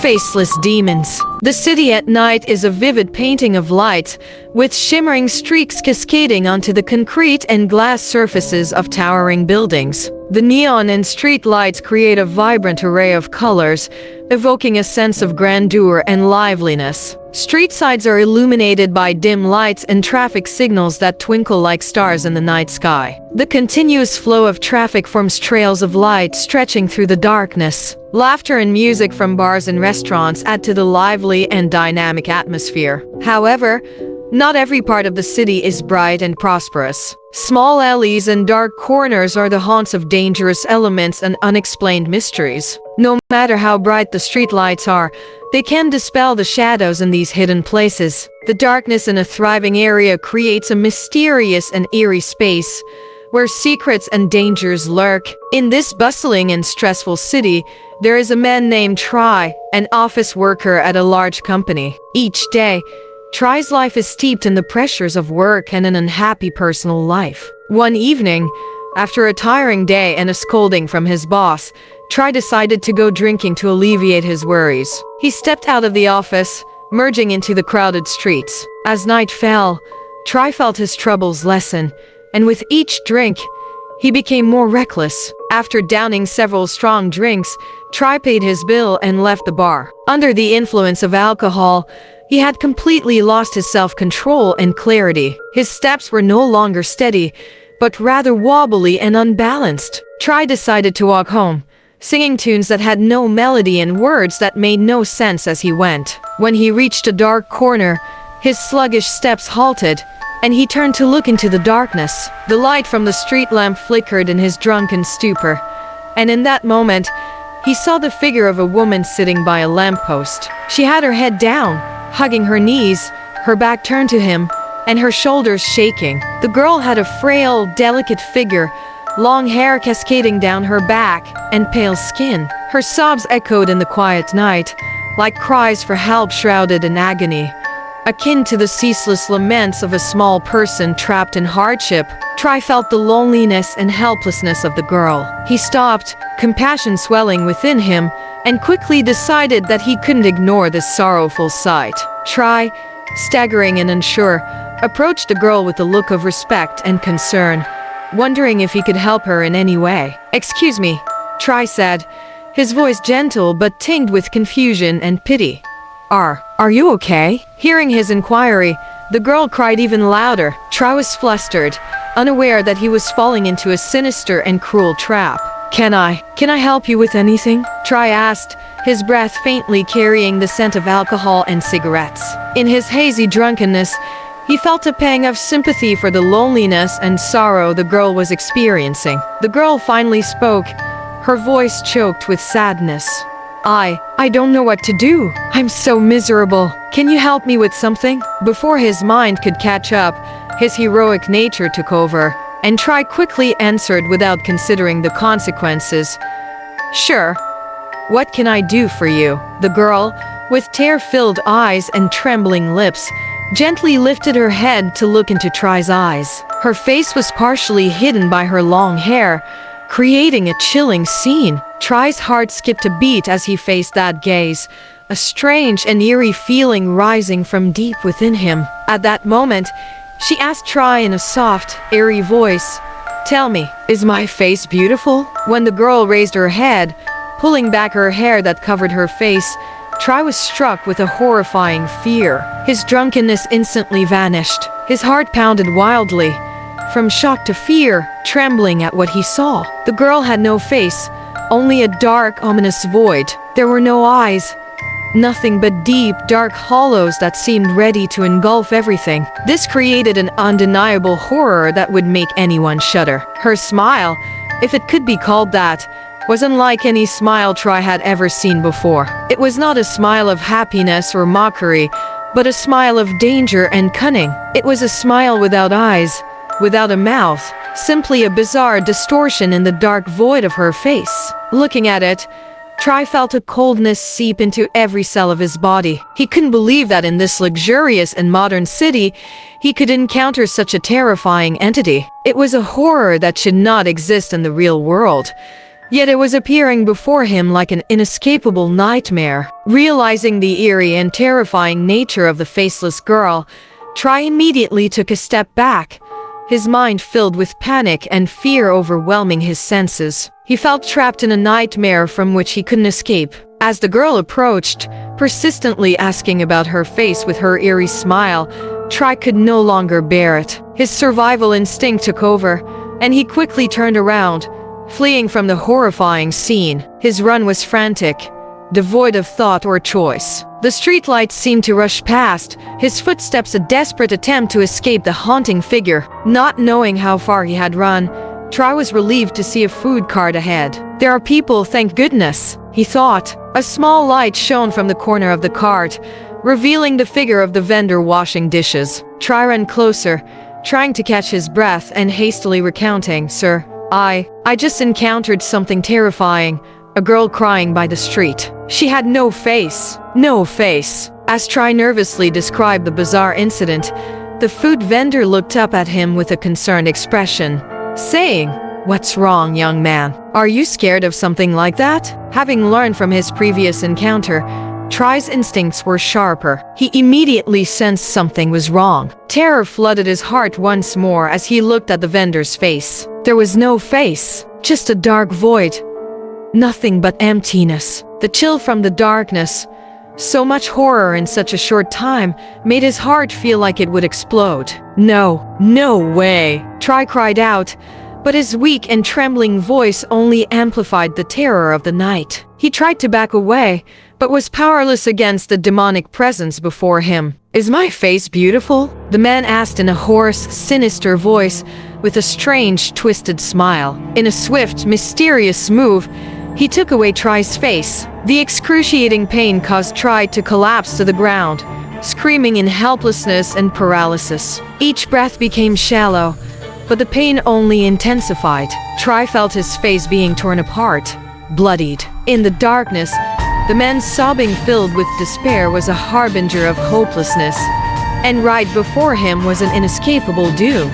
Faceless demons. The city at night is a vivid painting of light, with shimmering streaks cascading onto the concrete and glass surfaces of towering buildings. The neon and street lights create a vibrant array of colors, evoking a sense of grandeur and liveliness. Street sides are illuminated by dim lights and traffic signals that twinkle like stars in the night sky. The continuous flow of traffic forms trails of light stretching through the darkness. Laughter and music from bars and restaurants add to the lively and dynamic atmosphere. However, not every part of the city is bright and prosperous. Small alleys and dark corners are the haunts of dangerous elements and unexplained mysteries. No matter how bright the streetlights are, they can dispel the shadows in these hidden places. The darkness in a thriving area creates a mysterious and eerie space, where secrets and dangers lurk. In this bustling and stressful city, there is a man named Try, an office worker at a large company. Each day, Try's life is steeped in the pressures of work and an unhappy personal life. One evening, after a tiring day and a scolding from his boss, Try decided to go drinking to alleviate his worries. He stepped out of the office, merging into the crowded streets. As night fell, Try felt his troubles lessen, and with each drink, he became more reckless. After downing several strong drinks, Try paid his bill and left the bar. Under the influence of alcohol, he had completely lost his self-control and clarity. His steps were no longer steady, but rather wobbly and unbalanced. Try decided to walk home, singing tunes that had no melody and words that made no sense as he went. When he reached a dark corner, his sluggish steps halted, and he turned to look into the darkness. The light from the street lamp flickered in his drunken stupor, and in that moment, he saw the figure of a woman sitting by a lamppost. She had her head down, hugging her knees, her back turned to him, and her shoulders shaking. The girl had a frail, delicate figure, long hair cascading down her back, and pale skin. Her sobs echoed in the quiet night, like cries for help shrouded in agony, akin to the ceaseless laments of a small person trapped in hardship. Try felt the loneliness and helplessness of the girl. He stopped, compassion swelling within him, and quickly decided that he couldn't ignore this sorrowful sight. Try, staggering and unsure, approached the girl with a look of respect and concern, wondering if he could help her in any way. "Excuse me," Try said, his voice gentle but tinged with confusion and pity. Are you okay?" Hearing his inquiry, the girl cried even louder. Try was flustered, unaware that he was falling into a sinister and cruel trap. Can I help you with anything?" Try asked, his breath faintly carrying the scent of alcohol and cigarettes. In his hazy drunkenness, he felt a pang of sympathy for the loneliness and sorrow the girl was experiencing. The girl finally spoke, her voice choked with sadness. I don't know what to do. I'm so miserable. Can you help me with something?" Before his mind could catch up, his heroic nature took over, and Try quickly answered without considering the consequences. "Sure. What can I do for you?" The girl, with tear-filled eyes and trembling lips, gently lifted her head to look into Try's eyes. Her face was partially hidden by her long hair, creating a chilling scene. Try's heart skipped a beat as he faced that gaze, a strange and eerie feeling rising from deep within him. At that moment, she asked Try in a soft, airy voice, "Tell me, is my face beautiful?" When the girl raised her head, pulling back her hair that covered her face, Try was struck with a horrifying fear. His drunkenness instantly vanished. His heart pounded wildly, from shock to fear, trembling at what he saw. The girl had no face, only a dark, ominous void. There were no eyes, nothing but deep, dark hollows that seemed ready to engulf everything. This created an undeniable horror that would make anyone shudder. Her smile, if it could be called that, was unlike any smile Try had ever seen before. It was not a smile of happiness or mockery, but a smile of danger and cunning. It was a smile without eyes, without a mouth, simply a bizarre distortion in the dark void of her face. Looking at it, Try felt a coldness seep into every cell of his body. He couldn't believe that in this luxurious and modern city, he could encounter such a terrifying entity. It was a horror that should not exist in the real world, Yet it was appearing before him like an inescapable nightmare. Realizing the eerie and terrifying nature of the faceless girl, Try immediately took a step back, his mind filled with panic and fear overwhelming his senses. He felt trapped in a nightmare from which he couldn't escape. As the girl approached, persistently asking about her face with her eerie smile, Try could no longer bear it. His survival instinct took over, and he quickly turned around, fleeing from the horrifying scene. His run was frantic, devoid of thought or choice. The streetlights seemed to rush past, his footsteps a desperate attempt to escape the haunting figure. Not knowing how far he had run, Try was relieved to see a food cart ahead. There are people, thank goodness, he thought. A small light shone from the corner of the cart, revealing the figure of the vendor washing dishes. Try ran closer, trying to catch his breath and hastily recounting, "Sir, I just encountered something terrifying. A girl crying by the street. She had no face. No face." As Try nervously described the bizarre incident, the food vendor looked up at him with a concerned expression, saying, "What's wrong, young man? Are you scared of something like that?" Having learned from his previous encounter, Try's instincts were sharper. He immediately sensed something was wrong. Terror flooded his heart once more as he looked at the vendor's face. There was no face, just a dark void. Nothing but emptiness. The chill from the darkness, so much horror in such a short time, made his heart feel like it would explode. No way, Try cried out, but his weak and trembling voice only amplified the terror of the night. He tried to back away, but was powerless against the demonic presence before him. "Is my face beautiful?" the man asked in a hoarse, sinister voice, with a strange, twisted smile. In a swift, mysterious move, he took away Try's face. The excruciating pain caused Try to collapse to the ground, screaming in helplessness and paralysis. Each breath became shallow, but the pain only intensified. Try felt his face being torn apart, bloodied. In the darkness, the man's sobbing filled with despair was a harbinger of hopelessness, and right before him was an inescapable doom.